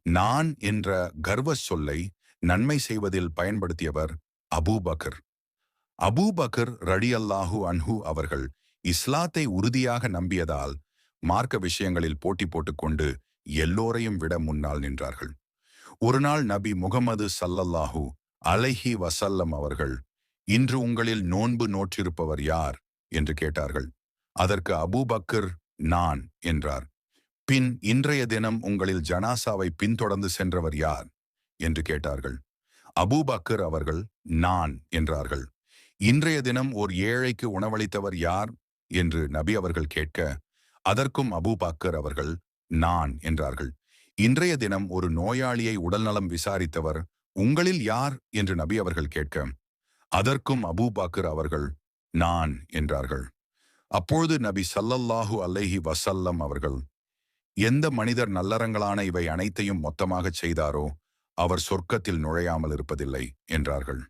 நான் என்ற கர்வ சொல்லை நன்மை செய்வதில் பயன்படுத்தியவர் அபூபக்கர். அபூபக்கர் ரலியல்லாஹு அன்ஹு அவர்கள் இஸ்லாத்தை உறுதியாக நம்பியதால் மார்க்க விஷயங்களில் போட்டி போட்டுக்கொண்டு எல்லோரையும் விட முன்னால் நின்றார்கள். ஒரு நாள் நபி முகமது ஸல்லல்லாஹு அலைஹி வஸல்லம் அவர்கள், இன்று உங்களில் நோன்பு நோற்றிருப்பவர் யார் என்று கேட்டார்கள். அதற்கு அபூபக்கர் நான் என்றார். பின் இன்றைய தினம் உங்களில் ஜனாசாவை பின்தொடர்ந்து சென்றவர் யார் என்று கேட்டார்கள். அபூபக்கர் அவர்கள் நான் என்றார்கள். இன்றைய தினம் ஓர் ஏழைக்கு உணவளித்தவர் யார் என்று நபி அவர்கள் கேட்க, அதற்கும் அபூபக்கர் அவர்கள் நான் என்றார்கள். இன்றைய தினம் ஒரு நோயாளியை உடல்நலம் விசாரித்தவர் உங்களில் யார் என்று நபி அவர்கள் கேட்க, அதற்கும் அபூபக்கர் அவர்கள் நான் என்றார்கள். அப்பொழுது நபி ஸல்லல்லாஹு அலைஹி வஸல்லம் அவர்கள், எந்த மனிதர் நல்லறங்களான இவை அனைத்தையும் மொத்தமாகச் செய்தாரோ அவர் சொர்க்கத்தில் நுழையாமல் இருப்பதில்லை என்றார்கள்.